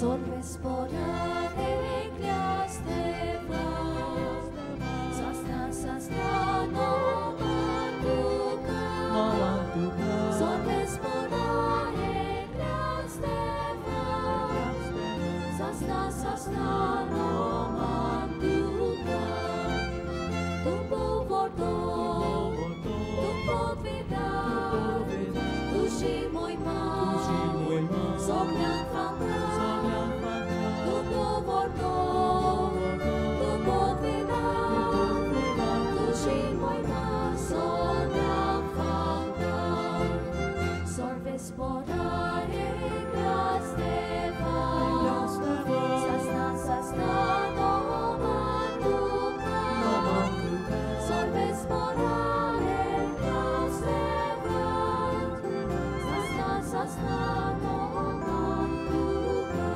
Sorbe sporare gliaste vas, sasna no manduca. Sorbe sporare gliaste vas, sasna no manduca. Tumbo vordo, tumbo vida, duši môj má, zogňan fanta. Sporare gliaste vas, sasna no manduca. Sorbe sporare gliaste vas, sasna no manduca.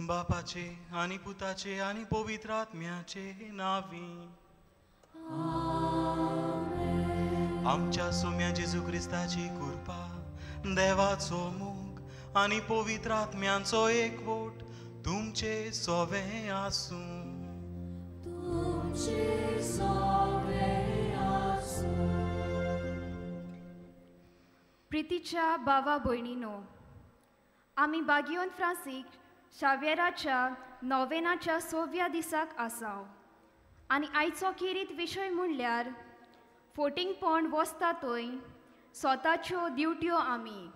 बापाचे आणि पुताचे आणि पवित्र आत्म्याचे नावी आमच्या सोम्या जेजू ख्रिस्ताची कृपा, देवाचो मोग आणि पवित्र आत्म्यांचो एकवट तुमचे सोवे आसूं. प्रितीच्या भावा भयणीनो, आमी बागियोन फ्रांसीक शावेराच्या नोवेनाच्या 6व्या दिसाक आसाव आनी आयचो खेरीत विशय म्हणल्यार फोटिंगपण वसता थंय स्वताच्यो ड्युट्यो आमी.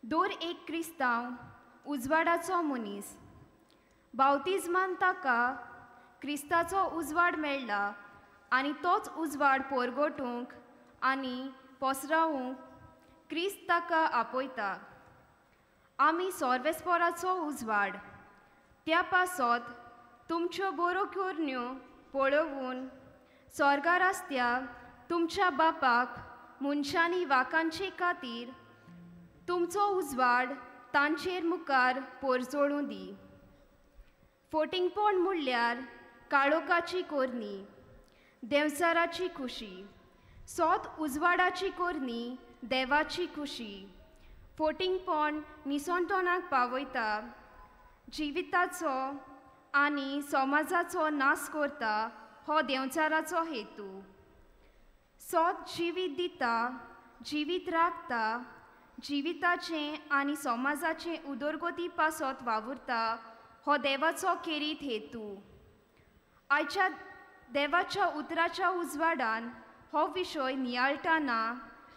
दर एक क्रिस्तांव उजवाडाचो मनीस. बावतिजमान ताका क्रिस्ताचो उजवाड मेळ्ळा आनी तोच उजवाड पोरगोटूंक आनी पोसरावूंक क्रिस्त ताका आपयता. आमी सोर्वेस्पोराचो उजवाड. त्या पासत तुमच्यो बरो कोरण्यो पळोवन स्वर्गार आसत्या तुमच्या बापाक मनशांनी वाकांचे खातीर तुमचो उजवाड तांचेर मुखार पोरजोळूं दी. फोटिंगपण म्हणल्यार काळोखाची कोरणी, देवचाराची खुशी. सोत उजवाडाची कोरणी, देवाची खुशी. फोटिंगपण निसंतोनाक पावयता, जिविताचो आनी समाजाचो नाश करता हो देवचाराचो हेतू. सोत जिवीत दिता, जिवीत राखता, जिविताचें आनी समाजाचें उदरगती पासत वावुरता हो देवाचो खेरीत हेतू. आयच्या देवाच्या उतराच्या उजवाडान हो विशय नियाळटाना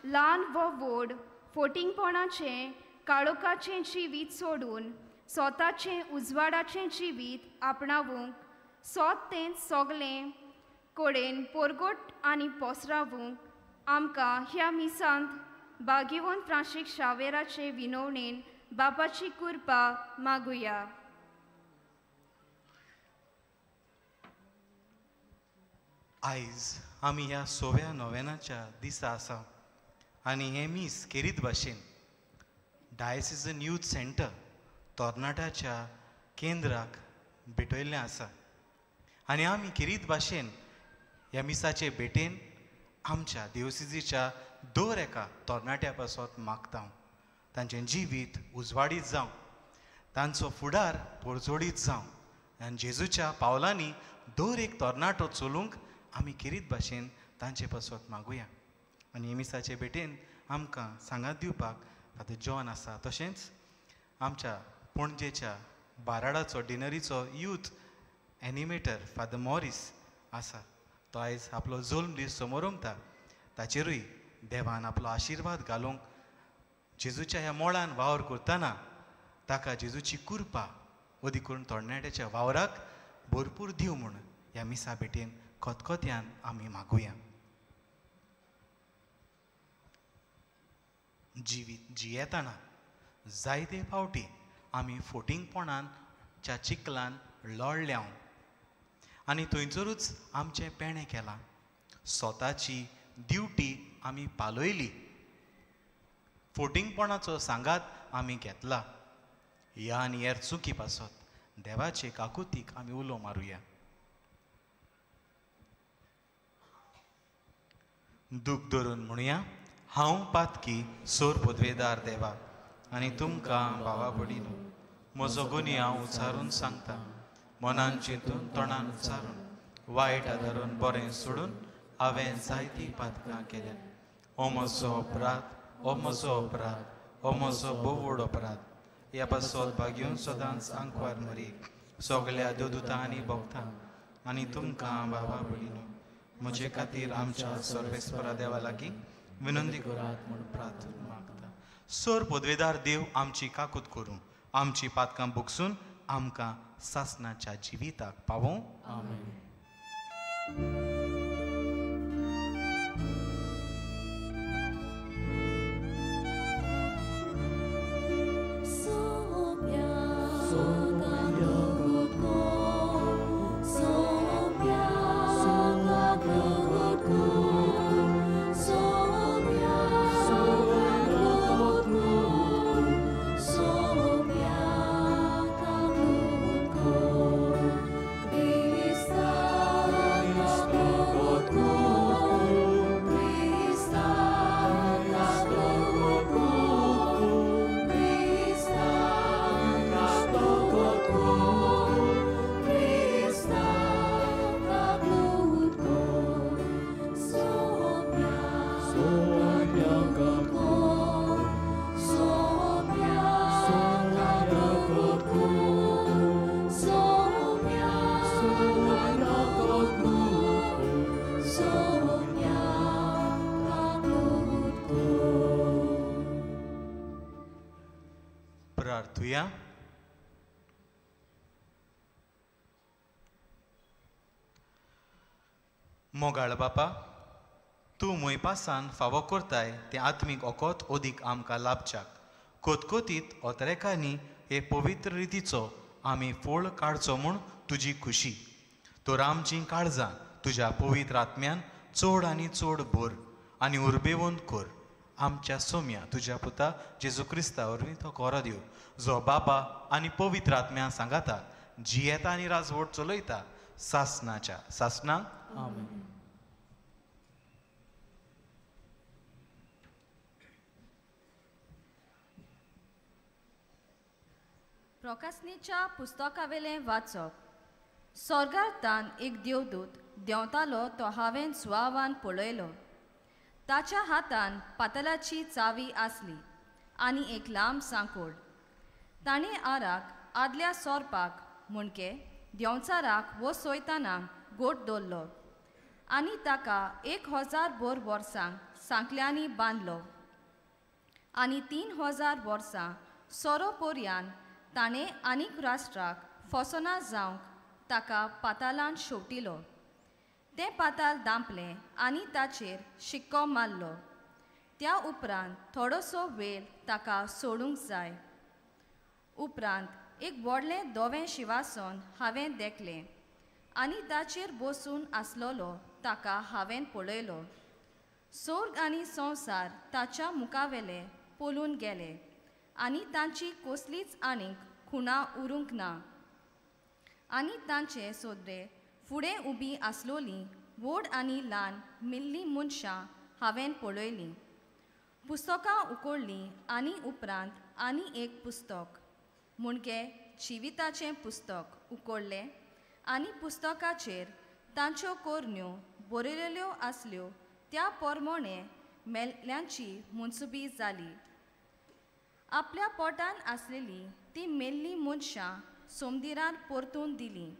ल्हान वो व्हड फोटिंगपणाचें काळोखाचें जिवीत सोडून स्वताचें उजवाडाचें जिवीत आपणावूंक, सोत तें सोगलें कडेन पोरगोट आनी पोसरावूंक आमकां ह्या मिसांत बागियोन फ्रांसीक शावेराचे विनवणेन बापाची कृपा मागुया. आयज आमी ह्या 6व्या नोवेनाच्या दिसा आसा आनी हे मीस खेरीत भाशेन डायसिजन यूथ सेंटर तोरणाट्याच्या केंद्राक भेटयल्लें आसा आनी आमी खेरीत भाशेन ह्या मिसाचे भेटेन आमच्या दिवसिजीच्या दर एका तोरणाट्या पासत मागता तांचें जिवीत उजवाडीत जावं, तांचो फुडार पोरजोडीत जावं आनी जेजूच्या पावलांनी दर एक तोरणाटो चलूंक आमी खेरीत भाशेन तांचे पासत मागुया. आनी हे मिसाचे भेटेन आमकां सांगात दिवपाक फादर जॉन आसा, तशेंच आमच्या पणजेच्या बाराडाचो डिनरीचो यूथ एनिमेटर फादर मॉरिस आसा. तो आयज आपलो जल्म दीस समोर रमता, ताचेरूय देवान आपलो आशिर्वाद घालूंक जेजूच्या ह्या मोळान वावर करतना ताका जेजूची कृपा अदी करून तोरणाट्याच्या वावराक भरपूर दिव म्हूण ह्या मिसा भेटेन खतखत्यान आमी मागुया. जिवीत जियेतना जायते फावटी आमी फोटिंगपणाच्या चिखलान लोळल्या आनी थंयसरूच आमचें पेणें केलां. स्वताची ड्युटी आमी पालयली, फोटिंगपणाचो सांगात आमी घेतला. ह्या आनी हेर चुकी पासत देवाचे काकुतीक आमी उलो मारुया. दूख धरून म्हणुया, हांव पातकी सोर पदवेदार देवा आनी तुमकां भावा भयणीनो म्हजो गुन्य हांव उचारून सांगता मनान चिंतून तोंडान उचारून वायट आदारून बरें सोडून हांवें जायतीं पातकां केल्या हो म्हजो अपराध हो म्हजो अपराध हो म्हजो भोव व्हड अपराध ह्या पासत भाग्यून सदांच आंकवार मरी सगल्या देवदूतां आनी भक्तां आनी तुमकां भावा भयणीनो म्हजे खातीर आमच्या सर्वेस्परा देवा लागीं विनंती करात म्हूण प्रार्थना मागता सोर पदवेदार देव आमची काकूत करूं आमची पातकां भोगसून आमकां सासणाच्या जिविताक पावों आमेन. प्रार्थुया. मोगाळ बापा तूं मोयपासान फावो करताय ते आत्मीक ओकोत ओदीक आमकां लाभच्याक कोतकोतीत ओतरेकांनी हे पवित्र रितीचो आमी फोळ काडचो म्हूण तुजी खुशी तर आमचीं काळजां तुज्या पवित्र आत्म्यान चड आनी चड भर आनी उर्बेवंत कर आमच्या सोम्या तुज्या पुता जेजू क्रिस्ता वरवीं तो कोरो दिव जो बाबा आनी पवित्र आत्म्या सांगाता जियेता आनी राजवट चलयता सासणाच्या सासणाक आमेन. प्रकाशनीच्या पुस्तकावेलें वाचप स्वर्गांतान एक देवदूत देंवतालो तो हांवें सुवावान पळयलो ताच्या हातान पातलाची चावी आसली आनी एक लांब सांकोड ताणें आराक आदल्या सोरपाक मुणके देंवचाराक वो सोयताना गोट दवरलो आनी ताका 1000 बोर वर्सांक सांकल्यांनी बांदलो आनी 3000 वर्सां सोरो पोरयान ताणें आनीक राष्ट्राक फसोना जावंक ताका पातालांत शेवटिलो तें पाताल दांपलें आनी ताचेर शिक्को मारलो त्या उपरांत थोडोसो वेळ ताका सोडूंक जाय उपरांत एक व्हडलें धवें शिवासन हांवें देखलें आनी ताचेर बसून आसलोलो ताका हांवें पळयलो स्वर्ग आनी संवसार ताच्या मुखावेले पळून गेले आनी तांची कसलीच आनीक खुणां उरूंक ना आनी तांचे सोदरे फुडें उबी आसलोलीं व्हड आनी ल्हान मिल्लीं मनशां हांवें पळयलीं पुस्तकां उकडलीं आनी उपरांत आनी एक पुस्तक मुणके जिविताचें पुस्तक उकडलें आनी पुस्तकाचेर तांच्यो कोरण्यो बरयलेल्यो आसल्यो त्या पोरमोणे मेल्ल्यांची मुनसुबी जाली आपल्या पोटान आसलेलीं तीं मेल्लीं मनशां सोमदिरान परतून दिलीं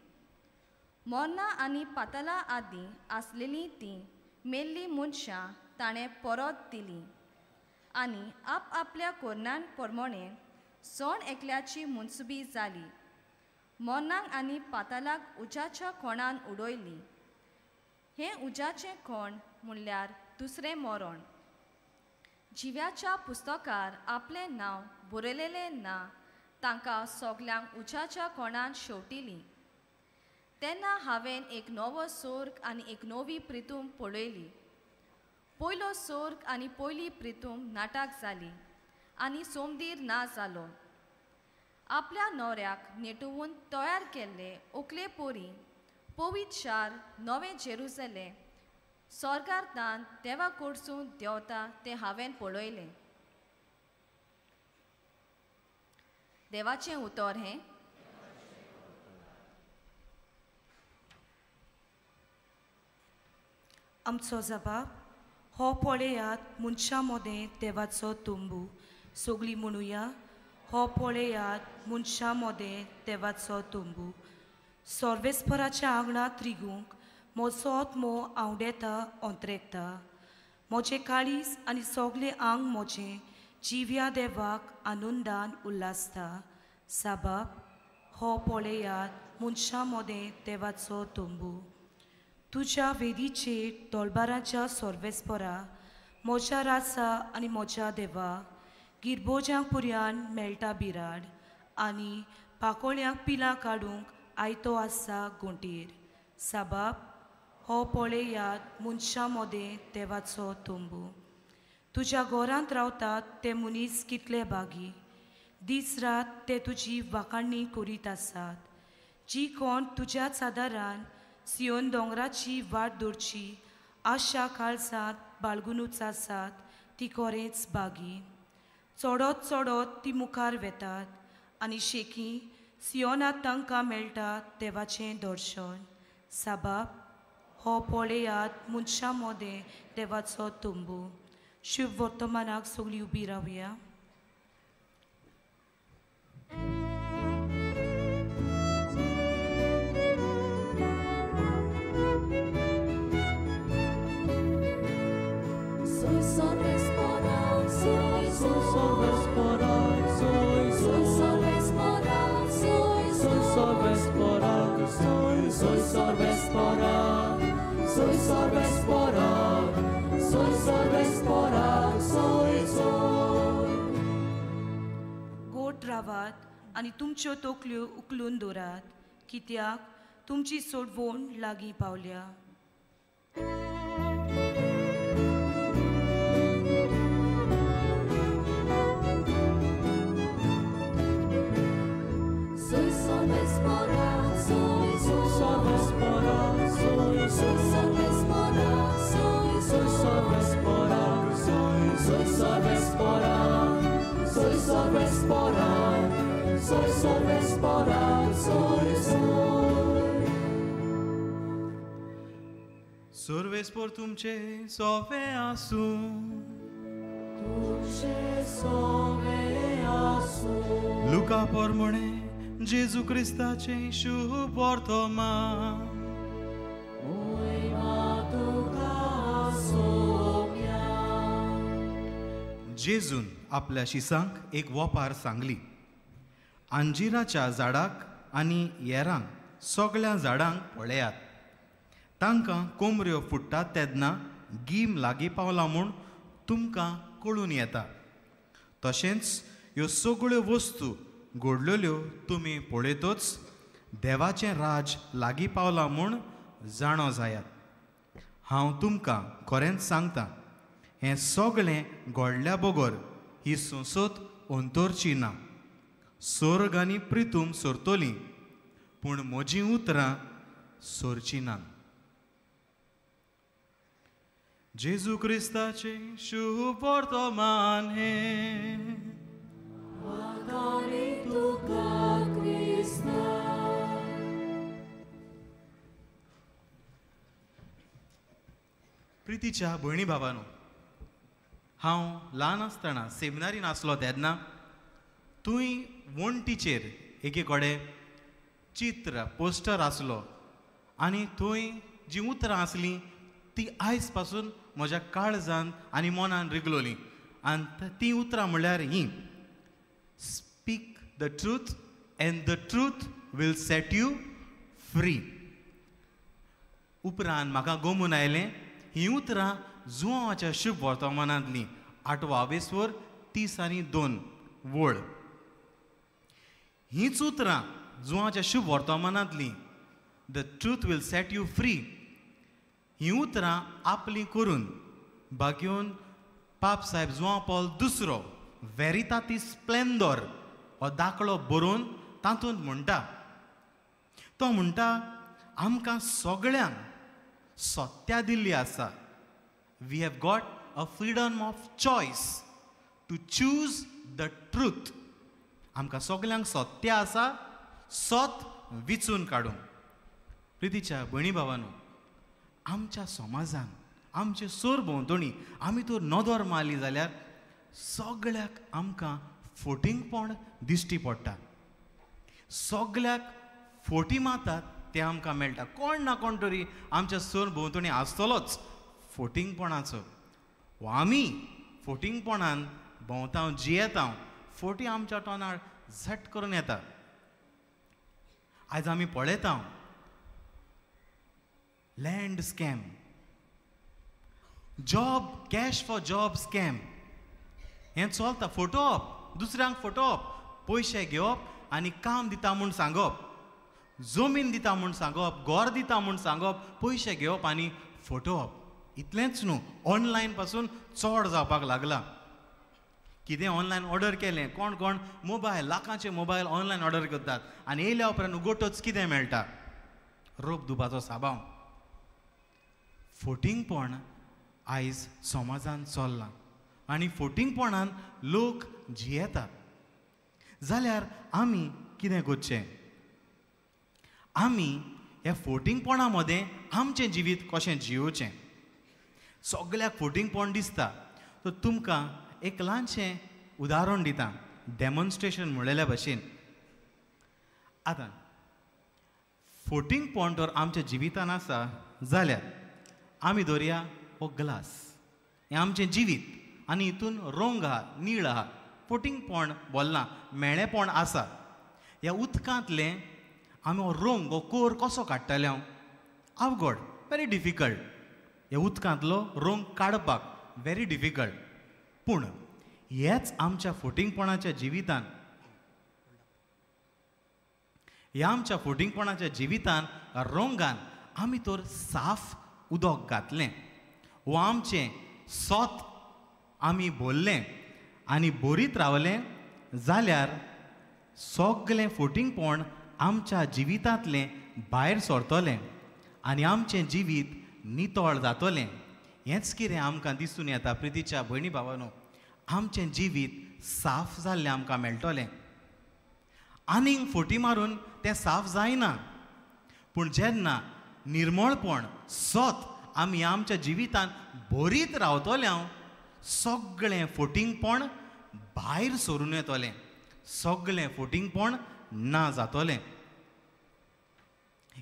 मोर्ना आनी पातला आदीं आसलेलीं तीं मेल्लीं मनशां ताणें परत दिलीं आनी आपल्या कोरणां प्रमाणे सोण एकल्याची मुनसुबी जाली मोर्नाक आनी पातलाक उज्याच्या कोणान उडयली हें उज्याचें कोण म्हणल्यार दुसरें मरण जिव्याच्या पुस्तकार आपलें नांव बरयलेलें ना तांकां सोगल्यांक उज्याच्या कोणान शेवटिलीं तेन्ना हांवें एक नवो स्वर्ग आनी एक नवी प्रितूम पळयली पयलो स्वर्ग आनी पयली प्रितूम नाटाक जाली आनी सोमदीर ना जालो आपल्या न्हवऱ्याक नेटोवन तयार केल्ले ओकले पोरी पवित्र शार नवें जेरुसलेम स्वर्गांतल्यान देवा कडसून देंवता तें हांवें पळयलें. देवाचें उतर हें. आमचो जबाब हो पळयात मनशा मदें देवाचो तुंबू. सगळीं म्हणुया हो पळयात मनशा मदें देवाचो तुंबू. सर्वेस्पराच्या आंगणांत रिगूंक म्हजो आत्मो आवडेता अंतरेकता. म्हजें काळीज आनी सगळें आंग म्हजें जिव्या देवाक आनंदान उल्हासता. साबाब हो पळयात मनशा मदें देवाचो तुंबू. तुज्या वेदीचेर दोलबाराच्या सर्वेस्परा म्हज्या रासा आनी म्हज्या देवा. गिरबोज्यांक पुर्यान मेळटा बिराड आनी पाकोळ्यांक पिलां काडूंक आयतो आसा गुंटीर. साबाब हो पळयात मनशा मदें देवाचो तुंबू. तुज्या घरांत रावतात ते मनीस कितले बागी. दीस रात ते तुजी वाखाणणी करीत आसात. जी कोण तुज्याच आदारान सियोन दोंगराची वाट धरची आशा काळजांत बाळगुनूच आसात ती खरेंच बागी. चडत चडत ती मुखार वेतात आनी शेकी सियोनांत तांकां मेळटा देवाचें दर्शन. साबाब हो पळयात मनशा मदें देवाचो तुंबू. शुभ वर्तमानाक सगळीं उबी रावया. गोट रावात आनी तुमच्यो तोकल्यो उखलून दवरात कित्याक तुमची सोडवण लागीं पावल्या. सर्वेस्पर तुमचे सोवे आसूं. लुका पोरमोणे जेजू क्रिस्ताचे शुभ वर्तमान. जेजून आपल्या शिसांक एक वोपार सांगली. अंजिराच्या झाडाक आनी येरांक सगळ्या झाडांक पळयात. तांकां कोंबऱ्यो फुट्टात तेन्ना गीम लागीं पावला म्हूण तुमकां कळून येता. तशेंच ह्यो सगळ्यो वस्तू घडलेल्यो तुमी पळयतच देवाचें राज लागीं पावलां म्हूण जाणो जायात. हांव तुमकां खरेंच सांगतां हें सगळें घडल्या बगर ही संसद अंतरची ना. स्वर्ग आनी प्रितूम सरतलीं पूण म्हजीं उतरां सरचीं नात. जेजू क्रिस्ताचे शुभ वर्तमान हे. प्रितीच्या भयणी भावानो, हांव ल्हान आसतना सेमिनारीन आसलो तेन्ना थंय वणटीचेर एके कडेन चित्र पोस्टर आसलो आनी थंय जीं उतरां आसलीं ती आयज पासून म्हज्या काळजांत आनी मनान रिगलोलीं. आनी तीं उतरां म्हणल्यार हीं: speak the truth and the truth will set you free. उपरांत म्हाका गमून आयलें हीं उतरां जुवांच्या शुभ वर्तमानांतलीं 8वें 30:2 वळ. हींच उतरां जुवांच्या शुभ वर्तमानांतलीं the truth will set you free हीं उतरां आपलीं करून बागेवन पाप साहेब जुवां पॉल II वेरितातीस स्प्लेंडोर हो दाखलो बरोवन तातूंत म्हणटा. तो म्हणटा आमकां सगळ्यांक सत्या दिल्ली आसा. We have got a freedom of choice to choose the truth. आमकां सगल्यांक सत्य आसा, सत विचून काडून. प्रितीच्या भयणी भावांनो, आमच्या समाजान आमचे सोर भोंवतणी आमी तर नदर मारली जाल्यार सगळ्याक आमकां फोटिंगपण दिश्टी पडटा. सगळ्याक फोटी मारतात ते आमकां मेळटा. कोण ना कोण तरी आमच्या सोर भोंवतणी आसतलोच फोटिंगपणाचो. आमी फोटिंगपणान भोंवता जियेता, फोटी आमच्या तोंडार झट करून येता. आयज आमी पळयता land scam, job cash for job scam. हें चलता. फटोवप, दुसऱ्यांक फटोवप, पयशे घेवप आनी काम दिता म्हूण सांगप, जमीन दिता म्हूण सांगप, घर दिता म्हूण सांगप, पयशे घेवप आनी फटोवप. इतलेंच न्हू, ऑनलायन पासून चड जावपाक लागला. कितें ऑनलायन ऑर्डर केलें, कोण कोण मोबायल, लाखांचे मोबायल ऑनलायन ऑर्डर करतात आनी येयल्या उपरांत उगोटच कितें मेळटा? रोप दुबाचो साबाव. फोटिंगपण आयज समाजान चल्लां आनी फोटिंगपणान लोक जियेतात. जाल्यार आमी कितें करचें? आमी ह्या फोटिंगपणा मदें आमचें जिवीत कशें जियोवचें? सगळ्याक फोटिंगपण दिसता. तर तुमकां एक ल्हानशें उदाहरण दिता, डॅमॉन्स्ट्रेशन म्हणलेल्या भशेन. आतां फोटिंगपण तर आमच्या जिवितान आसा जाल्यार आमी धरया हो ग्लास, हें आमचें जिवीत आनी हितून रंग आहा, नीळ आहा, फोटिंगपण बोल्लां, मेळेपण आसा. ह्या उदकांतलें आमी हो रंग, हो कोर कसो काडटले? अवघड, वेरी डिफिकल्ट. ह्या उदकांतलो रंग काडपाक वेरी डिफिकल्ट. पूण हेच आमच्या फोटिंगपणाच्या जिवितान, ह्या आमच्या फोटिंगपणाच्या जिवितान रंगान आमी तर साफ उदक घातलें, वो आमचें सोत आमी भरलें आनी भरीत रावलें जाल्यार सगळें फोटिंगपण आमच्या जिवितांतलें भायर सरतलें आनी आमचें जिवीत नितळ जातलें. हेंच कितें आमकां दिसून येता प्रितीच्या भयणी भावांनो. आमचें जिवीत साफ जाल्लें आमकां मेळटलें. आनीक फोटी मारून तें साफ जायना. पूण जेन्ना निर्मळपण, सत आमी आमच्या जिवितान भरीत रावतले, सगळें फोटिंगपण भायर सरून येतलें, सगळें फोटिंगपण ना जातलें.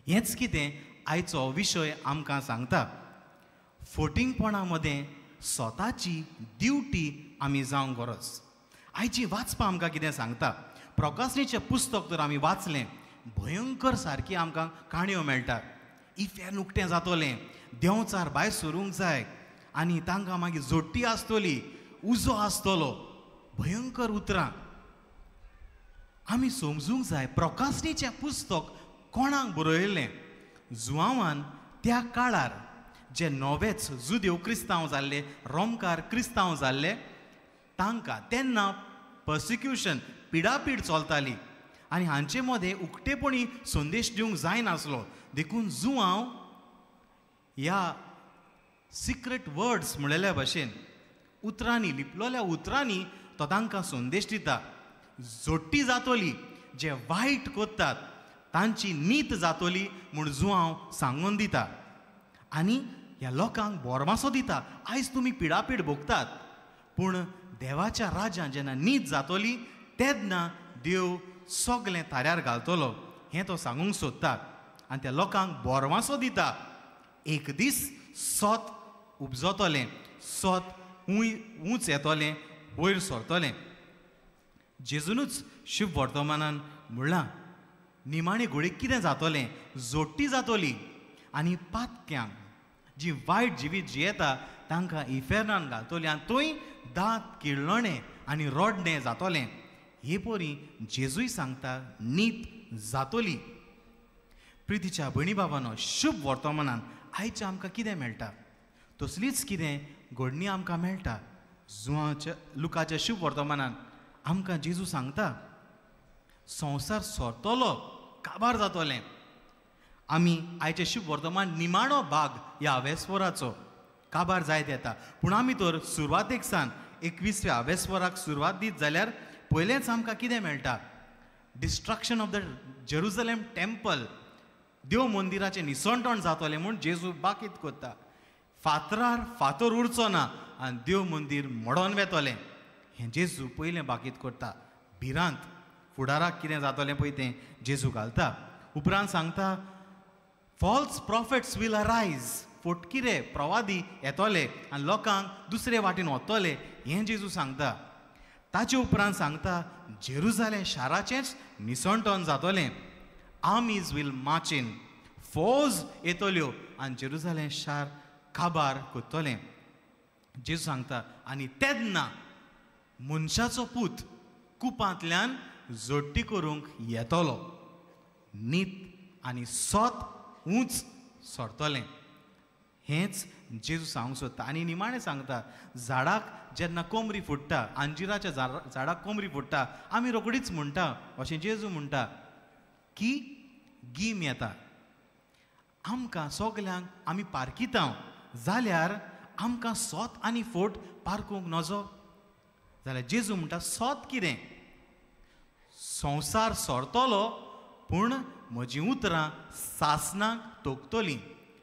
हेंच कितें आयचो विशय आमकां सांगता. फोटिंगपणा मदें स्वताची ड्युटी आमी जावंक गरज. आयची वाचपां आमकां कितें सांगता? प्रकाशनीचें पुस्तक तर आमी वाचलें, भयंकर सारकी आमकां काणयो मेळटात. इफेर उक्तें जातलें, देंवचार भायर सरूंक जाय आनी तांकां मागीर जोडटी आसतली, उजो आसतलो, भयंकर उतरां. आमी समजूंक जाय प्रकाशनीचें पुस्तक कोणाक बरयल्लें? जुआंवान त्या काळार जे नवेच जुदेव क्रिस्तांव जाल्ले, रोमकार क्रिस्तांव जाल्ले, तांकां तेन्ना पर्सिक्युशन, पिडापीड चलताली आनी हांचे मदें उक्तेपणी संदेश दिवंक जायनासलो. देखून जुआंव ह्या सिक्रेट वर्ड्स म्हणलेल्या भशेन उतरांनी, लिपलोल्या उतरांनी तो तांकां संदेश दिता. जोडटी जातली, जे वायट करतात तांची नीत जातली म्हूण जुआंव सांगून दिता. आनी ह्या लोकांक बोरमासो दिता. आयज तुमी पिडापीड भोगतात, पूण देवाच्या राज्यान जेन्ना नीत जातली तेन्ना देव सगळें थाऱ्यार घालतलो, हें तो सांगूंक सोदता. आनी त्या लोकांक बोरमासो दिता. एक दीस सोत उपजतलें, सोत उंच येतलें, वयर सरतलें. जेजूनच शुभ वर्तमानान म्हणलां, निमाणे घोडीक कितें जातलें? जोडटी जातली आनी पातक्यांक, जी वायट जिवीत जियेता तांकां इफेर्नान घालतली आनी थंय दांत किळणें आनी रडणें जातलें. हे परी जेजूय सांगता नीत जातली. प्रितीच्या भयणी भावांनो, शुभ वर्तमानान आयच्या आमकां कितें मेळटा? तसलीच कितें घडणी आमकां मेळटा. जुआंच्या लुकाच्या शुभ वर्तमानान आमकां जेजू सांगता संवसार सरतलो, काबार जातलें आमी आयचे शुभ वर्तमान निमाणो भाग ह्या वेस्पराचो काबार जायत येता. पूण आमी तर सुरवातेक सावन 21व्या वेस्पराक सुरवात दीत जाल्यार पयलेंच आमकां कितें मेळटा? Destruction of the Jerusalem temple, देव मंदिराचें निसंटण जातलें म्हूण जेजू बाकीत कोत्ता. फातरार फातर उरचो ना आनी देव मंदीर मोडोन वेतोलें हें जेजू पयलें बाकीत करता. भिरांत फुडाराक कितें जातलें पळय तें जेजू घालता. उपरांत सांगता फॉल्स प्रॉफिट्स वील अरायज, फटकिरे प्रवादी येतोले आनी लोकांक दुसरे वाटेन वतले हें जेजू सांगता. ताचे उपरांत सांगता जेरुसलेम शाराचेंच निसंटण जातलें. आर्मीज वील मार्च इन, फौज येतल्यो आनी जेरुसलेम शार काबार कोत्तलें जेजू सांगता. आनी तेन्ना मनशाचो पूत कुपांतल्यान जोडटी करूंक येतलो, नीत आनी सोत उंच सोडतलें हेंच जेजू सांगूंक सोदता. आनी निमाणें सांगता झाडाक जेन्ना कोमरी फुट्टा, अंजिराच्या झाडाक कोमरी फुट्टा, आमी रोखडीच म्हणटा अशें जेजू म्हणटा की गीम येता. आमकां सगल्यांक आमी पारकिता जाल्यार आमकां सोत आनी फोट पारकूंक नजो जाल्यार जेजू म्हणटा सोत कितें? संवसार सोरतलो पूण म्हजीं उतरां सासणाक तोखतलीं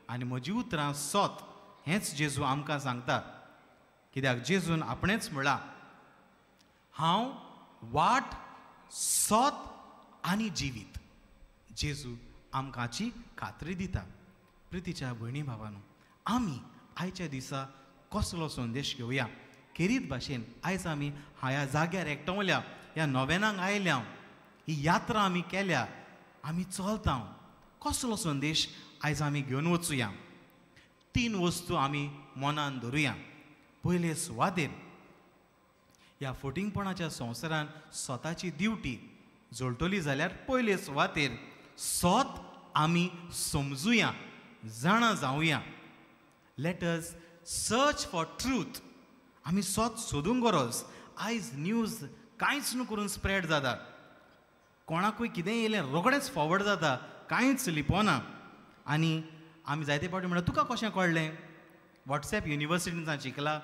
आनी म्हजीं उतरां सोत हेंच जेजू आमकां सांगता. कित्याक जेजून आपणेंच म्हणलां हांव वाट, सोत आनी जिवीत. जेजू आमकां हाची खात्री दिता. प्रितीच्या भयणी भावांनो, आमी आयच्या दिसा कसलो संदेश घेवया? खेरीत भाशेन आयज आमी ह्या जाग्यार एकठांवल्या, ह्या नोवेनाक आयल्या, ही यात्रा आमी केल्या, आमी चलता. कसलो संदेश आयज आमी घेवन वचुया? 3 वस्तू आमी मनान धरुया. पयले सुवातेर ह्या फटिंगपणाच्या संवसारान स्वताची ड्युटी जोडटली जाल्यार पयले सुवातेर सोत आमी समजुया, जाणा जावया. Let us search for truth. आमी सोत सोदूंक गरज. आयज न्यूज कांयच न्हू करून स्प्रेड जाता. कोणाकूय कितें येयलें रोखडेंच फॉवर्ड जाता, कांयच लिपोना. आनी आमी जायते फावटी म्हणटा तुका कशें कळ्ळें? वॉट्सॅप युनिवर्सिटींतल्यान शिकला.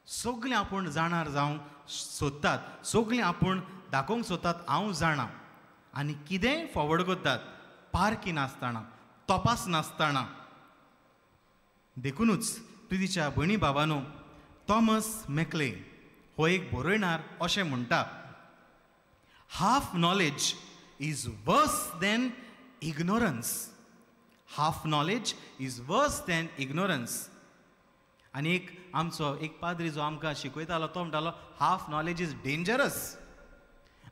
सगळें आपूण जाणार जावंक सोदतात, सगळें आपूण दाखोवंक सोदतात हांव जाणा, आनी कितेंय फॉवर्ड करतात पारकी नासतना, तपास नासतना. देखूनच प्रितीच्या भयणी भावांनो, थॉमस मॅक्ले हो एक बरयणार अशें म्हणटा हाफ नॉलेज इज वर्स than ignorance. Half knowledge is वर्स दॅन इग्नोरन्स. आनी एक आमचो एक पाद्री जो आमकां शिकयतालो तो म्हणटालो हाफ नॉलेज इज डेंजरस.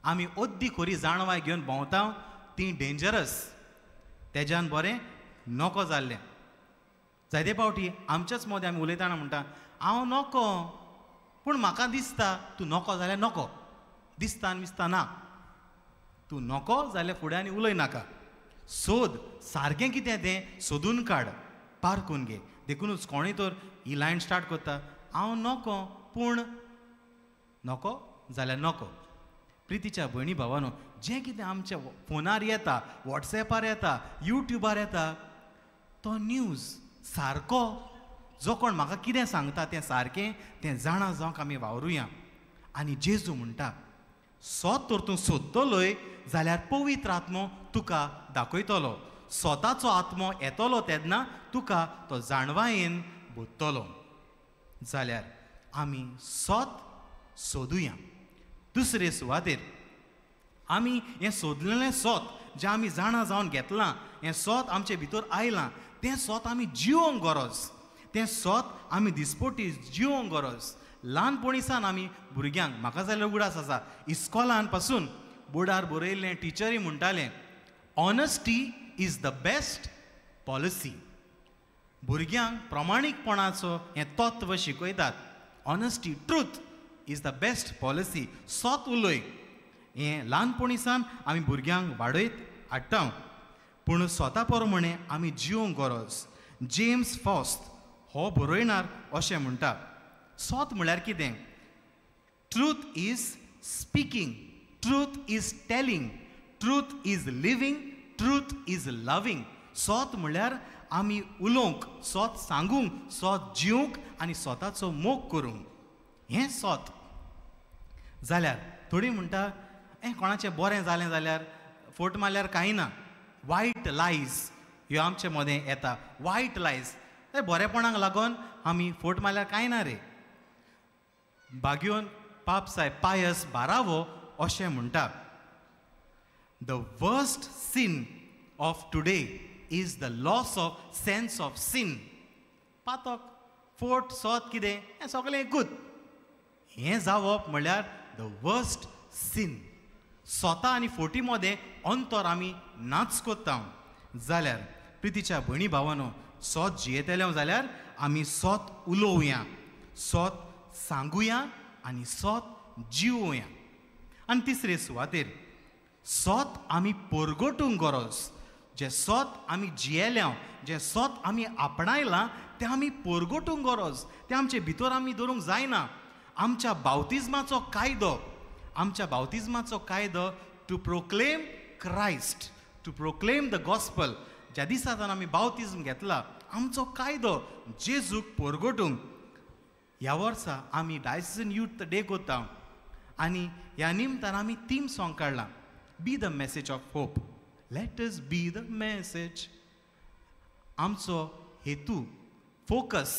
आमी ओद्दी खोरी जाणवाय घेवन भोंवता ती डेंजरस. तेज्यान बरें नोको जाल्लें. जायते फावटी आमच्याच मदें आमी उलयतना म्हणटा हांव नोको, पूण म्हाका दिसता तूं नोको जाल्यार नोको, दिसता आनी दिसता ना. तूं नोको जाल्यार फुडें आनी उलय नाका. सोद सारकें कितें तें सोदून काड, पारकून घे. देखूनच कोणूय तर ही लायन स्टार्ट करता हांव नोको, पूण नोको जाल्यार नोको. प्रितीच्या भयणी भावांनो, जें कितें आमच्या फोनार येता, वॉट्सॅपार येता, युट्यूबार येता, तो न्यूज सारको जो कोण म्हाका कितें सांगता तें सारकें तें जाणा जावंक आमी वावरुया. आनी जेजू म्हणटा सोत तर तूं सोदतलोय जाल्यार पवित्र आत्मो तुका दाखयतलो. स्वताचो आत्मो येतलो तेन्ना तुका तो जाणवायेन बोधतलो. जाल्यार आमी सोत सोदुया. दुसरे सुवातेर आमी हें सोदलेलें सोत जें आमी जाणा जावन घेतलां, हें सोत आमचे भितर आयलां, तें सोत आमी जिवोंक गरज. तें सोत आमी दिसपट्टी जिवोंक गरज. ल्हानपणी सावन आमी भुरग्यांक, म्हाका जाल्यार उगडास आसा, इस्कॉलान पासून बोर्डार बरयल्लें टिचरी म्हणटालें honesty is the best policy. भुरग्यांक प्रमाणीकपणाचो हें तत्व शिकयतात. Honesty, truth is the best policy. सोत उलय. हें ल्हानपणी सावन आमी भुरग्यांक वाडयत हाडटा. पूण स्वता प्रमाणें आमी जिवंक गरज. जेम्स फॉस्ट हो बरयणार अशें म्हणटा सोत म्हळ्यार कितें? Truth is speaking, truth is telling, truth is living, truth is loving. सोत म्हणल्यार आमी उलोवंक, सोत सांगूंक, सोत जिवंक आनी स्वताचो मोग करूंक, हें सोत. जाल्यार थोडीं म्हणटा कोणाचें बरें जालें जाल्यार फोट मारल्यार कांय ना. वायट लायज ह्यो आमचे मदें येता. वायट लायज ते बरेपणाक लागून आमी फोट मारल्यार कांय ना रे. बागयोन पाप साहेब पायस 12 अशें म्हणटा, the worst sin of today is the loss of sense of sin. पातक फोट सोत कितें हें सगळें एकूच. हें जावप म्हणल्यार द वर्स्ट सीन. स्वता आनी फोटी मदें अंतर आमी नाच कोत्ता. जाल्यार प्रितीच्या भयणी भावानो, सोत जियेतले जाल्यार आमी सोत उलोवया, सोत सांगुया आनी सोत जिवोया. आनी तिसरे सुवातेर सोत आमी परगटूंक गरज. जें सोत आमी जियेल्या, जें सोत आमी आपणायलां तें आमी परगटूंक गरज. तें आमचे भितर आमी दवरूंक जायना. आमच्या बावतिजमाचो कायदो, आमच्या बावतिजमाचो कायदो to proclaim Christ, to proclaim the gospel. ज्या दिसांतल्यान आमी बावतिजम घेतला, आमचो कायदो जेजूक परगटूंक. ह्या वर्सा आमी डायसिजन यूथ डे कोत्ता आनी ह्या निमतान आमी थीम सॉंग काडलां, be the message of hope. Let us be the message. आमचो हेतू, फोकस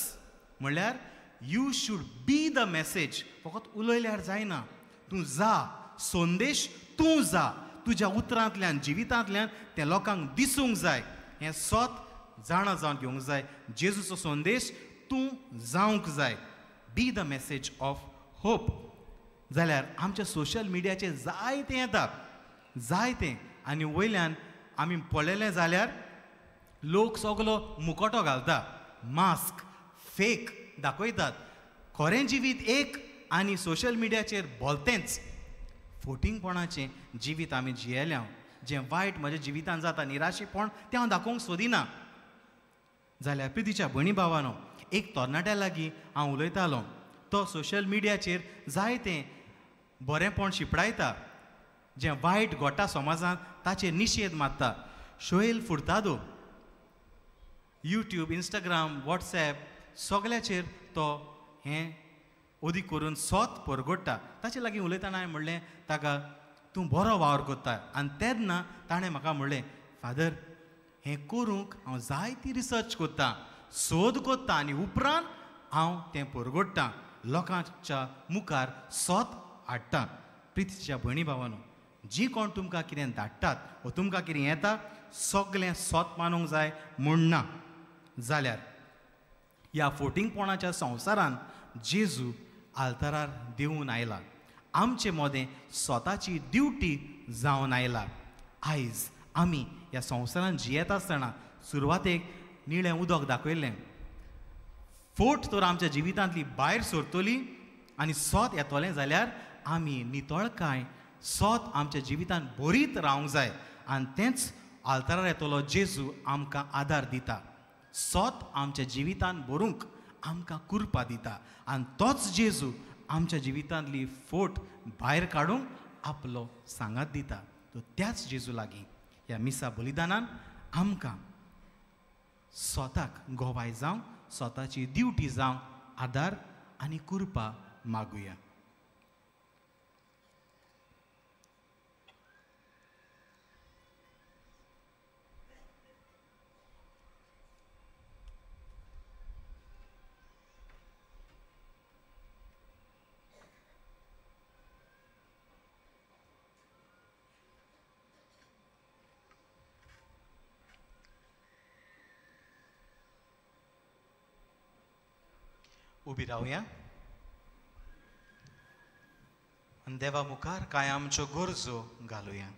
म्हणल्यार you should be the message. फकत उलयल्यार जायना. तूं जा, संदेश तूं जा. तुज्या उतरांतल्यान, जिवितांतल्यान तें लोकांक दिसूंक जाय. हें सोत जाणा जावन घेवंक जाय. जेजूचो संदेश तूं जावंक जाय. Be the message of hope. जाल्यार आमच्या सोशल मिडियाचेर जायतें येता, जायतें. आनी वयल्यान आमी पळयलें जाल्यार लोक सगलो मुकोटो घालता, मास्क, फेक दाखयतात. खरें जिवीत एक आनी सोशल मिडियाचेर भलतेंच. फोटिंगपणाचें जिवीत आमी जियेल्या. जें वायट म्हज्या जिवितान जाता, निराशेपण, तें हांव दाखोवंक सोदिना. जाल्यार प्रितीच्या भयणी भावानो, एक तरणाट्या लागीं हांव उलयतालों. तो सोशल मिडियाचेर जायतें बरेंपण शिपडायता. जें वायट घडटा समाजांत ताचेर निशेध मारता. शोएल फुर्तादो यूट्यूब, इंस्टाग्राम, वॉट्सॅप सगळ्याचेर तो हें ओदीक करून सोत परगडटा. ताचे लागीं उलयतना हांवें म्हणलें ताका, तूं बरो वावर कोत्ता. आनी तेन्ना ताणें म्हाका म्हणलें, फादर हें करूंक हांव जायती रिसर्च कोत्तां, सोद कोत्तां आनी उपरांत हांव तें परगडटां, लोकांच्या मुखार सोत हाडटां. प्रितीच्या भयणी भावानो, जी कोण तुमकां कितें धाडटात वा तुमकां कितें येता, सगळें सोत मानूंक जाय म्हूण ना. जाल्यार ह्या फोटिंगपणाच्या संवसारान जेजू आल्तारार देवून आयला. आमचे मदें स्वताची ड्युटी जावन आयला. आयज आमी ह्या संवसारान जियेत आसतना सुरवातेक निळें उदक दाखयल्लें. फोट तर आमच्या जिवितांतली भायर सरतली आनी सोत येतलें जाल्यार आमी नितळकाय, सोत आमच्या जिवितांत भरीत रावंक जाय. आनी तेंच आल्तारार येतलो जेजू आमकां आदार दिता. सोत आमच्या जिवितांत भरूंक आमकां कृपा दिता. आनी तोच जेजू आमच्या जिवितांतली फोट भायर काडूंक आपलो सांगात दिता. तो त्याच जेजू लागीं ह्या मिसा बलिदानान आमकां स्वताक गोवाय जावं, स्वताची ड्युटी जावं आदार आनी कृपा मागुया. उबी रावया आनी देवा मुखार कांय आमच्यो गरजो घालुया.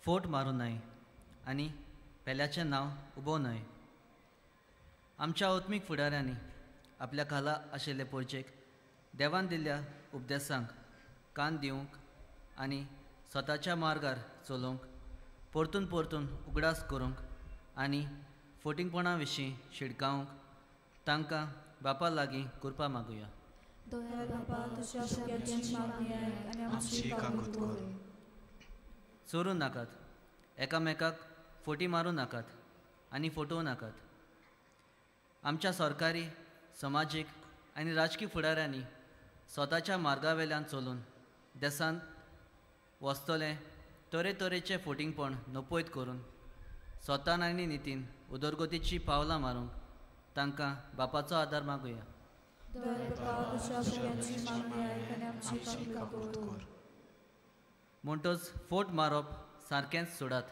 फोट मारूं न्हय आनी पेल्याचें नांव उबो न्हय. आमच्या आत्मीक फुडाऱ्यांनी आपल्या खाला आशिल्ले पोरचेक देवान दिल्ल्या उपदेशांक कान दिवंक आनी स्वताच्या मार्गार चलोवंक, परतून परतून उगडास करूंक आनी फोटिंगपणा विशीं शिडकावंक तांकां बापा लागीं कृपा मागुया. दयाळ बाबा तुझ्या भुरग्यांची मागणी आयक आनी आमची काकूट कर. चोरूं नाकात एकामेकाक फोटी मारूं नाकात आनी फटोवं नाकात. आमच्या सरकारी समाजीक आनी राजकीय फुडाऱ्यांनी स्वताच्या मार्गावेल्यान चलून देशांत वचतले तरेतरेचे फोटिंगपण नपयत करून स्वतान आनी नितीन उदरगतीची पावलां मारूंक तांकां बापाचो आदार मागुया. दयाळ बाबा तुझ्या भुरग्यांची मागणी आयक आनी आमची काकूट कर. म्हणटच फोट मारप सारकेंच सोडात.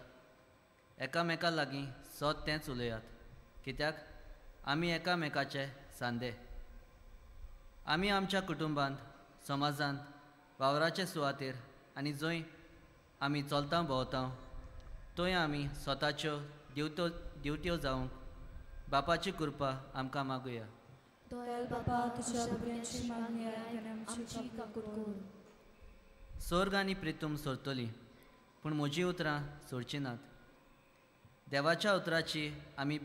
एकामेका लागीं सत तेंच उलयात, कित्याक आमी एकामेकाचे सांदे. आमी आमच्या कुटुंबांत समाजांत वावराचे सुवातेर आनी जंय आमी चलता भोंवता थंय आमी स्वताच्यो दिवट्यो जावंक बापाची कृपा आमकां मागुया. दयाळ बाबा तुझ्या भुरग्यांची मागणी आयक आनी आमची काकूट कर. स्वर्ग आनी प्रितूम सोडटली पूण म्हजीं उतरां सोडचीं नात. देवाच्या उतराची आमी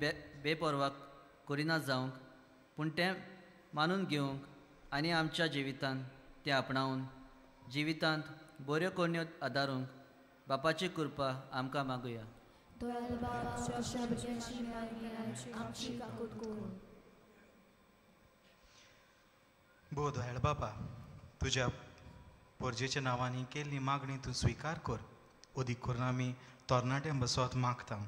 बेपरवा करिनात जावंक पूण तें मानून घेवंक आनी आमच्या जिवितांत तें आपणावन जिवितांत बऱ्यो कोण्यो आदारूंक बापाची कृपा आमकां मागुया. दयाळ बाबा तुझ्या भुरग्यांची मागणी आयक आनी आमची काकूट कर. भो दयाळ बाबा तुज्या पोरजेच्या नांवांनी केल्ली मागणी तूं स्विकार कर. अदीक करून आमी तरणाट्यां बसोवत मागता.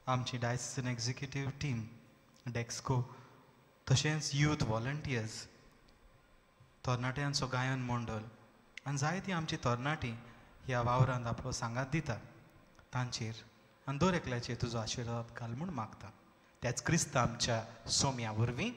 आमची डायसिजन एग्जिक्युटीव टीम डेक्स्को तशेंच यूथ वॉलंटियर्स तरणाट्यांचो गायन मंडळ आनी जायतीं आमची तरणाटीं ह्या वावरांत आपलो सांगात दिता. तांचेर आनी दर एकल्याचेर तुजो आशिर्वाद घाल म्हूण मागता. त्याच क्रिस्त आमच्या सोम्या वरवीं.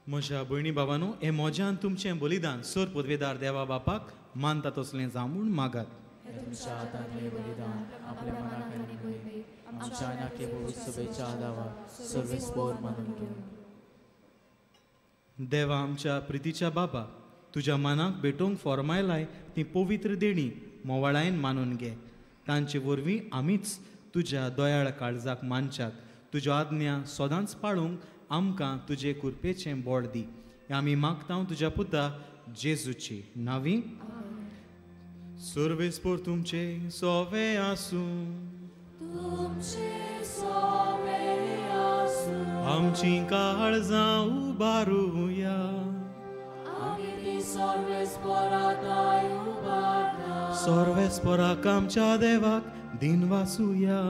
म्हज्या भयणी भावांनो, हे मोज्यान तुमचें बलिदान सर पदवेदार देवा बापाक मानता तसलें जावं म्हूण मागात. तुमच्या हातांतलें बलिदान आपल्या मनाक आनी भयणीक आमच्या नाट्य पवित्र सभेच्या आदारावर सर्वेस्पोर मानून घेवं. देवा आमच्या प्रितीच्या बाबा, तुज्या मनाक भेटोवंक फॉर्मायलाय ती पवित्र देणी मोवाळायेन मानून घे. तांचे वरवीं आमीच तुज्या दोयाळ काळजाक मानच्यात. तुज्यो आज्ञा सदांच पाळूंक आमकां तुजे कृपेचें बोड दी. आमी मागता तुज्या पुता जेजूची नांवी. सर्वेस्पोर तुमचे सोवे आसूं. आमची काळजां उबारुया. सर्वेस्पोराक आमच्या देवाक दिन वासुया.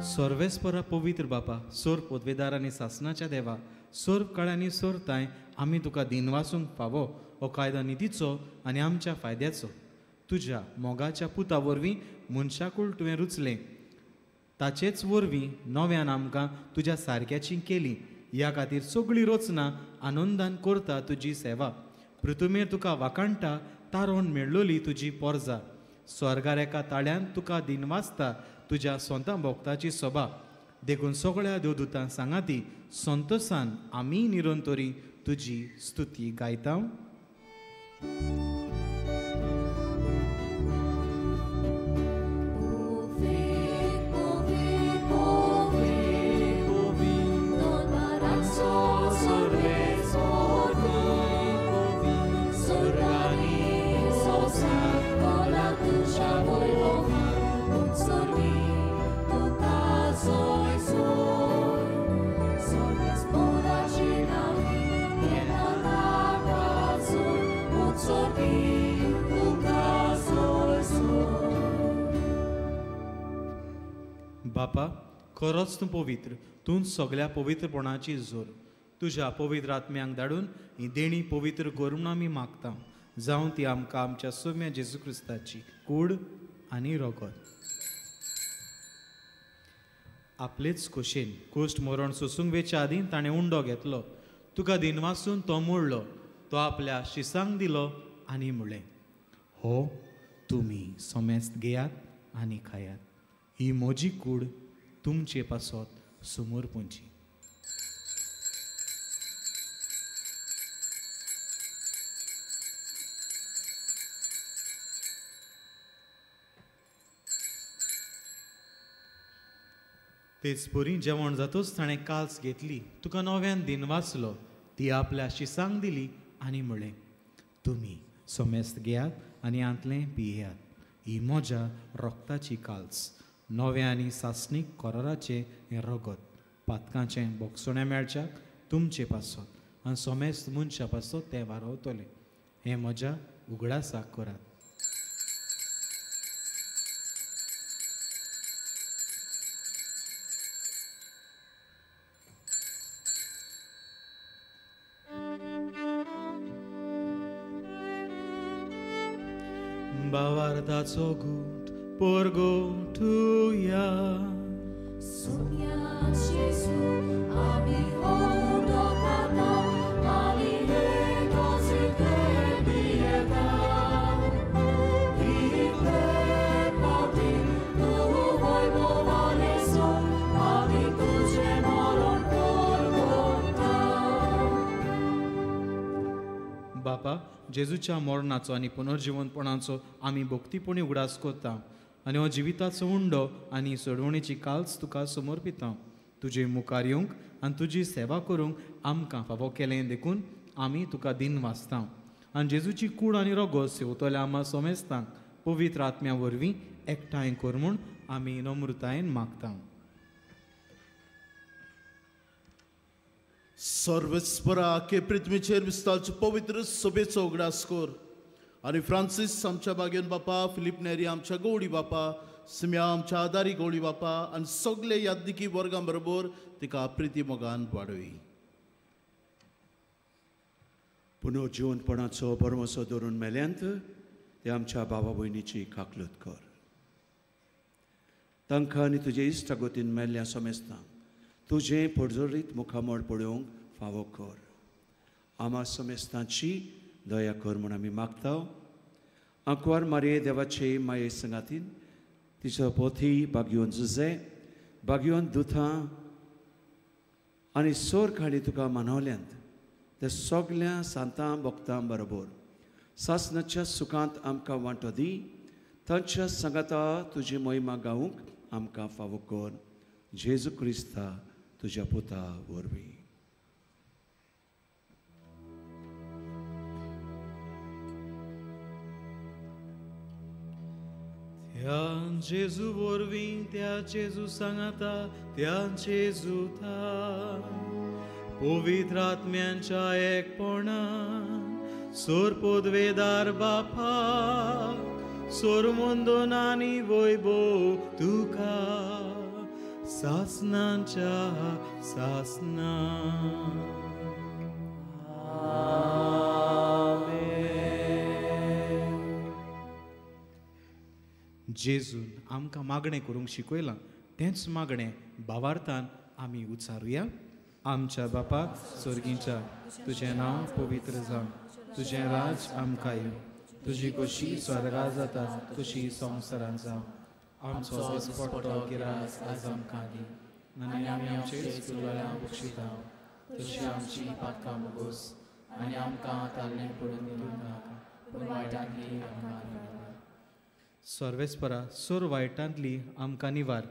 सर्वेस्परा पवित्र बापा, सोर पदवेदार आनी सासणाच्या देवा, सोर काळांनी सोरताय आमी तुका दिनवासूंक फावो हो कायदो निधीचो आनी आमच्या फायद्याचो. तुज्या मोगाच्या पुता वरवीं मनशाकूळ तुवें रुचलें, ताचेच वरवीं नव्यान आमकां तुज्या सारक्याची केली. ह्या खातीर सगळीं रोचना आनंदान करता तुजी सेवा. पृथ्वीमेर तुका वाकाणटा तारोन मेळ्ळोली तुजी पोरजा. स्वर्गार एका ताळ्यान तुका दिनवासता तुज्या सोंता भोगताची सोबा. देखून सगळ्या देवदूतां सांगाती संतोसान आमी निरंतरी तुजी स्तुती गायता. पवित्र Utsorgi tuka zoj zoj, Sorbes podaci nawi, jedna nakazuj. Utsorgi tuka zoj zoj. बापा, खरोच तूं पवित्र, तूं सगळ्या पवित्रपणाची जोर. तुज्या पवित्र आत्म्यांक धाडून ही देणी पवित्र कर म्हूण आमी मागता. जावं ती आमकां आमच्या सोम्या जेजू क्रिस्ताची कूड आनी रोगत. आपलेच खोशेन कोश्ट मरण सोसूंक वेच्या आदीं ताणें उंडो घेतलो. तुका दिनवासून तो मोडलो. तो आपल्या शिसांक दिलो आनी म्हळें, हो तुमी सोमेस्त घेयात आनी खायात. ही म्हजी कूड तुमचे पासत समोर पोंची. तेच परी जेवण जातूच ताणें काल्स घेतली. तुका नव्यान दिन वाचलो. ती आपल्या शिसांक दिली आनी म्हळें, तुमी सोमेस्त घेयात आनी आंतलें पियेयात. ही म्हज्या रोगताची काल्स, नव्या आनी सासणीक कोराराचें हें रगत, पातकांचें बोगसोण्या मेळच्याक तुमचे पासत आनी सोमेस्त मनशा पासत तें वारवतलें. हें म्हज्या उगडासाक करात. बावार्दाचो गूट पोरगोठुया. Sonia Jesu, ami hodo kata, ali hego zikre biega. Vive potin, tu vojmo valeso, ami tuže moron porgota. बापा, जेजूच्या मरणाचो आनी पुनर्जिवनपणाचो आमी भक्तीपणी उगडास करता. आनी हो जिविताचो उंडो आनी सोडवणेची काल्स तुका समर्पिता. तुजे मुखार येवंक आनी तुजी सेवा करूंक आमकां फावो केलें देखून आमी तुका दिन वाचता. आनी जेजूची कूड आनी रोगो सेवतल्या आमा सोमेस्तांक पवित्र आत्म्या वरवीं एकठांय कर म्हूण आमी नम्रतायेन मागता. सर्वेस्परा के पृथ्वीचेर विस्तारचे पवित्र सभेचो उगडास कर. आनी फ्रांसीस आमच्या बागेन बापा, फिलीप नेरी आमच्या गवडी बापा, सिम्या आमच्या आदारी गवडी बापा आनी सगळे यादनिकी वर्गां बरोबर तिका प्रिती मोगान वाडय. पुनर्जीवनपणाचो परमसो धरून मेल्यांत ते आमच्या भावा भयणीची काकलत कर. तांकां आनी तुजे इश्टागोतीन मेल्ल्या सोमेस्तांक तुजें पडजळीत मुखामळ पळोवंक फावो कर. आमा सोमेस्तांची दया कर म्हूण आमी मागता. आंकवार मारये देवाचे माये संगातीन तिचो पोथी बागयोन जुजे, बागयोन दुथां आनी सोर खाडी तुका मानवल्यांत त्या सगल्या सांतां भक्तां बरोबर सासणाच्या सुखांत आमकां वांटो दी. तांच्या संगाता तुजी महिमा गावूंक आमकां फावो कर. जेजू क्रिस्ता तुज्या पुता वरवीं. त्या जेजू वरवीं त्या जेजू सांगाता त्या जेजूता पवित्र आत्म्यांच्या एकपणान सोर पोदवेदार बापा सोर मोंदोन आनी वैभव तुका सासनांच्या सासना. जेजून आमकां मागणें करूंक शिकयलां तेंच मागणें भावार्थान आमी उच्चारुया. आमच्या बापाक स्वर्गीच्या तुजें नांव पवित्र जावं. तुजें राज आमकां येवं. तुजी कशी स्वर्गांत जाता तशी संवसारांत जावं. आमचो दिसपट्टो गिरास आज आमकां दी आनी आमी आमचे चुकलेल्यांक बक्षिता तशी आमची पातकां मुगोस आनी आमकां ताल्लें पडून दिवंक नाका पूण वायटांतली आमकां निवार. सर्वेस्परा सोर वायटांतली आमकां निवार.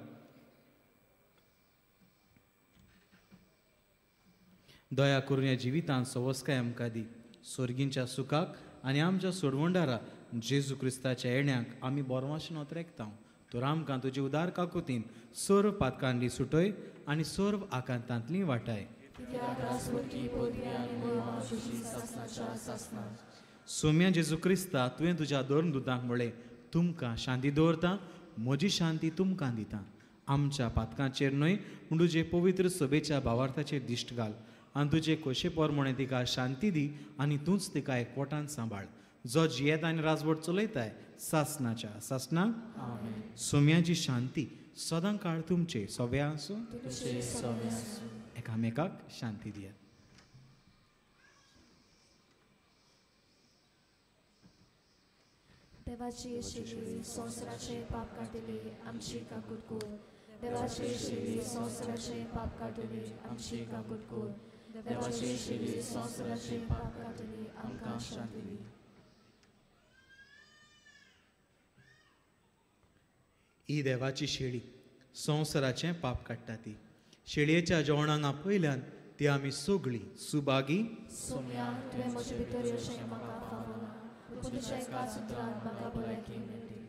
दया करून ह्या जिवितांत सवस्काय आमकां दी. स्वर्गींच्या सुखाक आनी आमच्या सोडवंडारा जेजू क्रिस्ताच्या येण्याक आमी बोरमाशें नोत रेखता. तर आमकां तुजे उदार काकुतीन सर्व पातकांतली सुटय आनी सर्व आकांतांतली वाटाय. सोम्या जेजू क्रिस्ता तुवें तुज्या दोन दुतांक म्हळें तुमकां शांती दवरता, म्हजी शांती तुमकां दिता. आमच्या पातकांचेर न्हय पूण तुजे पवित्र सभेच्या भावार्थाचेर दिश्ट घाल आनी तुजे खोशे पोरमणे तिका शांती दी आनी तूंच तिका एकवटान सांबाळ. जो जियेत आनी राजवट चलयताय सासनाच्या सासना. सोम्याची शांती सदां काळ तुमचे सव्या आसूं. एकामेकाक शांती दियात. देवाची शिली संवसाराचे पाप काडटली आमची काकूट कोर. देवाची शिली संवसाराचे पाप काडटली आमची काकूट कोर. देवाची शिली संवसाराचे पाप काडटली आमकां शांती दी. ही देवाची शेळी संवसाराचें पाप काडटा ती. शेळयेच्या जेवणांना पयल्यान ती आमी सगळीं सुभागी. सोम्या तुवें म्हजे भितर येवचें म्हाका फावना, पूण तुज्या एका सुत्रान म्हाका भलायकी मेळटली.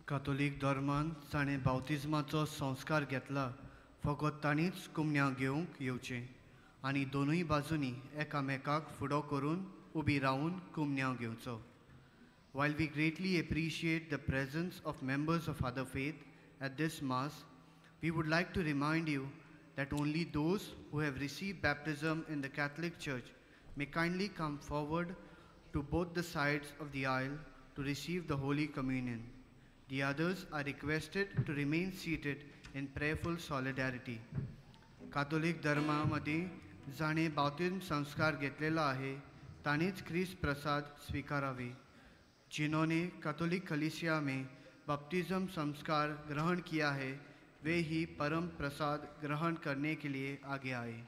कातोलीक धर्मान ताणें बावतिजमाचो संस्कार घेतला फकत ताणीच कुमन्यां घेवंक येवचें आनी दोनूय बाजूंनी एकामेकाक फुडो करून उबी रावन कुमन्यां घेवचो. While we greatly appreciate the presence of members of other faith at this Mass, we would like to remind you that only those who have received baptism in the Catholic Church may kindly come forward to both the sides of the aisle to receive the Holy Communion. The others are requested to remain seated in prayerful solidarity. कातोलिक धर्मामध्ये जाणे बावतिस्म संस्कार घेतलेला आहे तानेच ख्रिस्त प्रसाद स्वीकारावे. जिन्होंने Catholic कलीसिया में बपतिस्म संस्कार ग्रहण किया है वे ही परम प्रसाद ग्रहण करने के लिए आगे आए.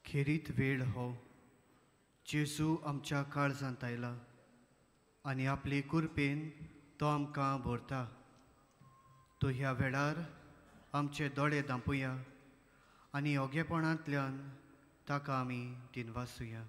खेरीत वेळ हो जेजू आमच्या काळजांत आयला आनी आपले कुरपेन तो आमकां भरता. तो ह्या वेळार आमचे दोळे धांपुया आनी ओगेपणांतल्यान ताका आमी दिनवासुया.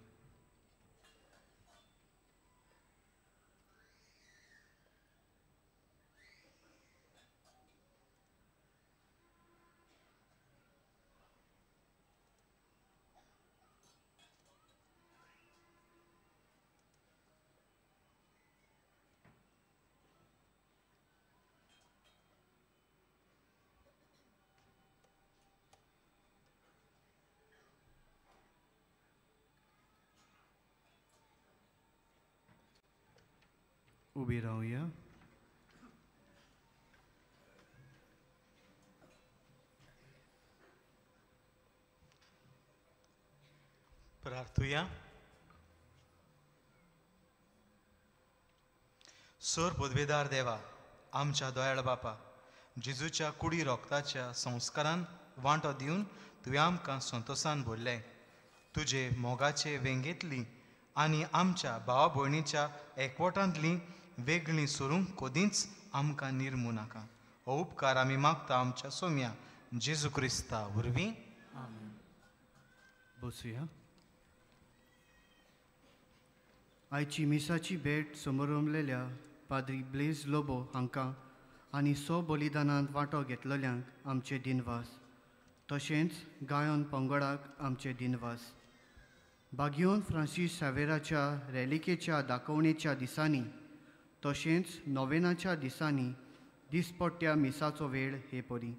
उबी रावया. प्रार्थुया. सर पदवेदार देवा, आमच्या दयाळ बापा, जेजूच्या कुडी रोगताच्या संस्कारान वांटो दिवन तुवें आमकां संतोशान भरलें. तुजे मोगाचे वेंगेंतली आनी आमच्या भावा भयणीच्या एकवटांतली वेगळीं सोरूंक कदींच आमकां निर्मू नाका. हो उपकार आमी मागता आमच्या सोम्या जेजू क्रिस्ता वरवीं. बसुया. आयची मिसाची भेट समोरलेल्या पाद्री ब्लेज लोबो हांकां आनी सो बलिदानांत वांटो घेतलेल्यांक आमचे दिनवास. तशेंच गायोन पंगडाक आमचे दिनवास. बागियोन फ्रांसीस सावेराच्या रॅलिकेच्या दाखोवणेच्या दिसांनी तशेंच नोवेनाच्या दिसांनी दिसपट्ट्या मिसाचो वेळ हे परी.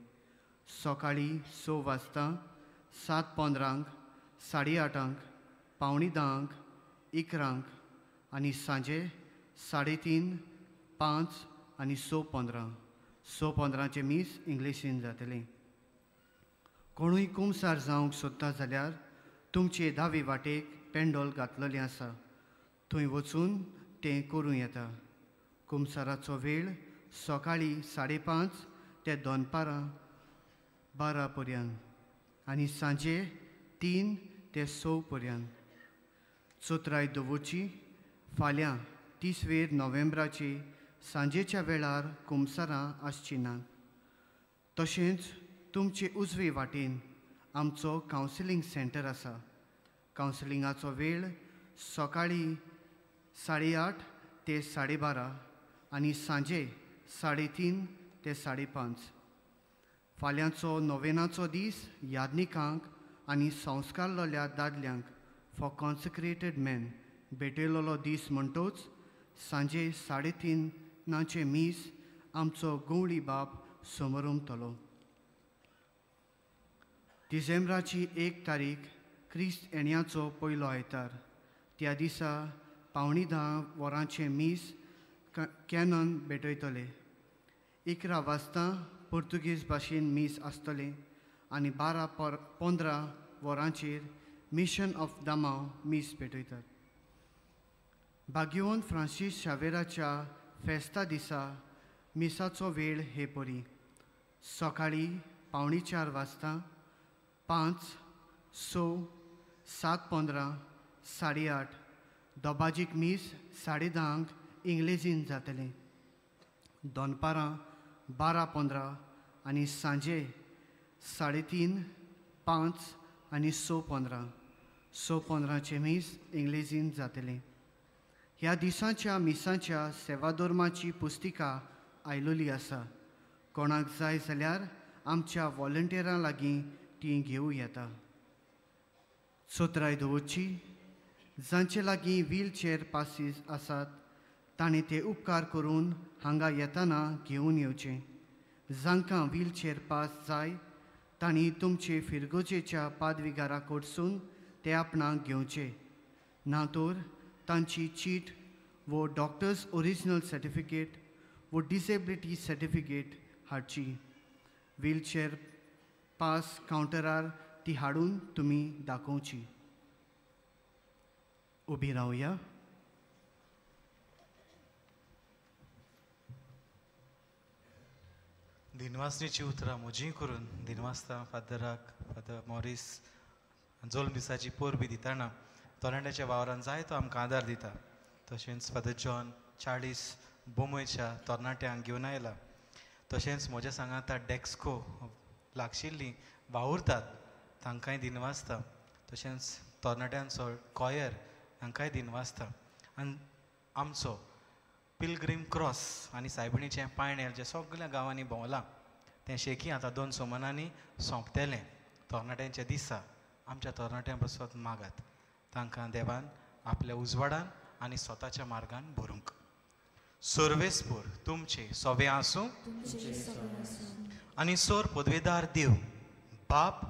सकाळीं 6 वाजता, 7:15, 8:30, 9:45, 11 आनी सांजे 3:30, 5 आनी 6:15. 6:15चे मीस इंग्लिशीन जातलें. कोणूय कुमसार जावंक सोदता जाल्यार तुमचे दावे वाटेक पेंडोल घातलेलें आसा. थंय वचून तें करूं येता. कुमसाराचो वेळ सकाळीं 5:30 ते दनपारां 12 पर्यंत आनी सांजे 3 ते 6 पर्यंत. चोत्राय दवरची. फाल्यां 30 नोव्हेंबराचे सांजेच्या वेळार कुमसारां आसची नात. तशेंच तुमचे उजवे वाटेन आमचो कावन्सिलींग सेंटर आसा. कावन्सिलिंगाचो वेळ सकाळीं 8:30 ते 12:30 आनी सांजे 3:30 ते 5:30. फाल्यांचो नोवेनाचो दीस यादनिकांक आनी संस्कारलोल्या दादल्यांक फॉर कॉन्सिक्रेटेड मॅन भेटयलोलो दीस म्हणटोच सांजे 3:30 मीस आमचो गवळी बाब समोरुमतलो. डिसेंबराची 1 तारीख क्रिस्त येण्याचो पयलो आयतार. त्या दिसा 9:15 वरांचे मीस कॅनन भेटयतले. 11 वाजता पोर्तुगीज भाशेन मीस आसतलें आनी 12:15 वरांचेर मिशन ऑफ दामाव मीस भेटयतात. बागियोन फ्रांसीस शावेराच्या फेस्ता दिसा मिसाचो वेळ हे परी. सकाळीं 4:45 वाजता, 5, 6, 7:15, 8:30. दोबाजीक मीस 10:30 इंग्लिशीन जातलें. दनपारां 12:15 आनी सांजे 3:30, 5 आनी 6:15. 6:15चे मीस इंग्लिशीन जातलें. ह्या दिसांच्या मिसांच्या सेवाधर्माची पुस्तिका आयलोली आसा. कोणाक जाय जाल्यार आमच्या वॉलंटियरां लागीं ती घेवं येता. चोत्राय दवरची. जांचे लागीं व्हीलचेअर पासीस आसात ताणें ते उपकार करून हांगा येतना घेवन येवचें. जांकां व्हीलचेअर पास जाय तांणी तुमचे फिरगोजेच्या पादविगारा कडसून ते आपणाक घेवचे. ना तर तांची चीट वो डॉक्टर्स ओरिजिनल सर्टिफिकेट वो डिसेबिलिटी सर्टिफिकेट हाडची. व्हीलचेअर पास कावंटरार ती हाडून तुमी दाखोवची. उबी रावया. दिनवासनीची उतरां म्हजीं करून दिनवासता फादर मॉरीस जल्म दिसाची पोर बी दितना तरणाट्याच्या वावरान जायतो आमकां आदार दिता. तशेंच फादर जॉन 40 बोमयच्या तरणाट्यांक घेवन आयला. तशेंच म्हज्या सांगाता डॅक्स्को लागशिल्लीं वावुरतात तांकांय दिनवासता. तशेंच तरणाट्यांचो कॉयर तांकांय दिनवासता. आनी आमचो पिलग्रीम क्रॉस आनी सायबिणीचें पायणेल जें सगळ्या गांवांनी भोंवलां तें शेकी आतां 2 सोमानांनी सोंपतलें. तरणाट्यांच्या दिसा आमच्या तरणाट्यां बसत मागात. तांकां देवान आपल्या उजवाडान आनी स्वताच्या मार्गान भरूंक. सर्वेस्पूर तुमचे सोवे आसूं आनी सोर पदवेदार देव बाप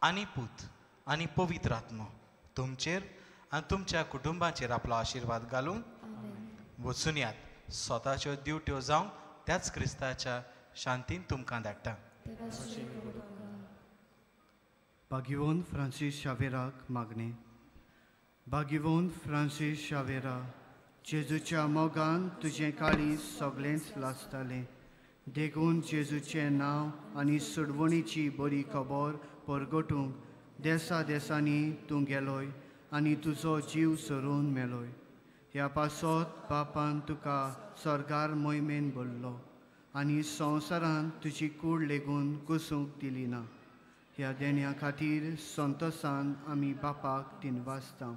आनी पूत आनी पवित्र आत्मो तुमचेर आनी तुमच्या कुटुंबाचेर आपलो आशिर्वाद घालूं. वचून यात. स्वताच्यो ड्युट्यो जावं त्याच क्रिस्ताच्या शांतीन तुमकां धाडटा. भाग्यवान फ्रांसीस शावेराक मागणे. भाग्यवान फ्रांसीस शावेरा, जेजूच्या मोगान तुजें काळीज सगळेंच लासतालें. देखून जेजूचें नांव आनी सुडवणीची बरी खबर परगटूंक देसा देसांनी तूं गेलोय आनी तुजो जीव सरून मेलोय. ह्या पासत बापान तुका सरकार मोहिमेन भरलो आनी संवसारान तुजी कूड लेगून कुसूंक दिली ना. ह्या देण्या खातीर संतोसान आमी बापाक दिनवासता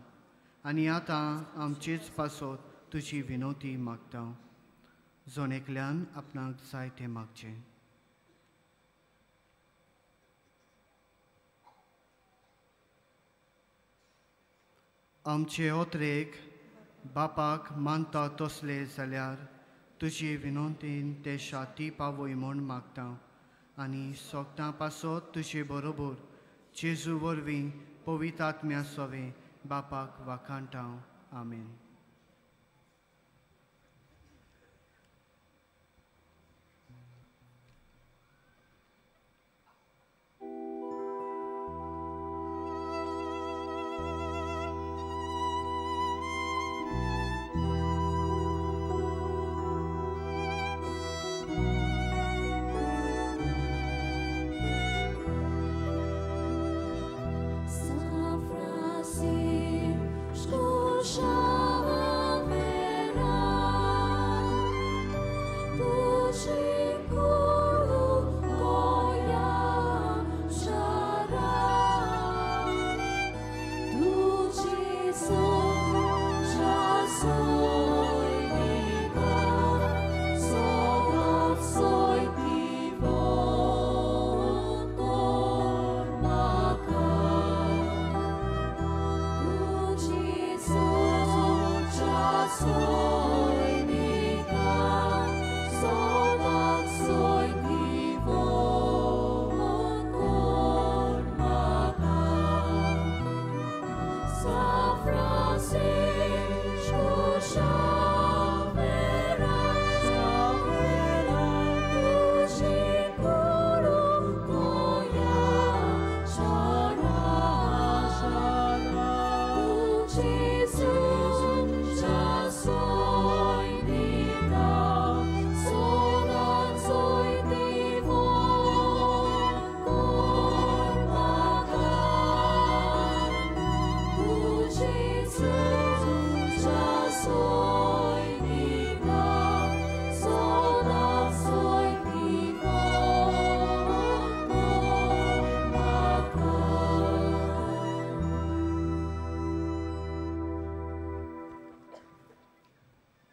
आनी आतां आमचेच पासत तुजी विनोती मागता. जोणेकल्यान आपणाक जाय तें मागचें. आमचे ओत्रेक बापाक मानता तसले जाल्यार तुजी विनोंतीन ते शाती पावय म्हूण मागता आनी सोगतां पासत तुजे बरोबर जेजू वरवीं पवित्र आत्म्या सोवे बापाक वाखाणटा. आमेन.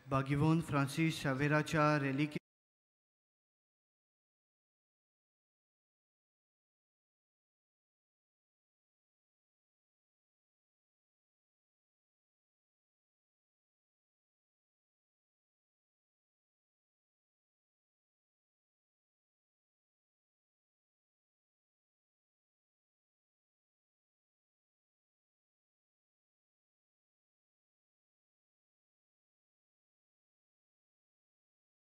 भाग्यवान फ्रांसीस शावेराच्या रेलिके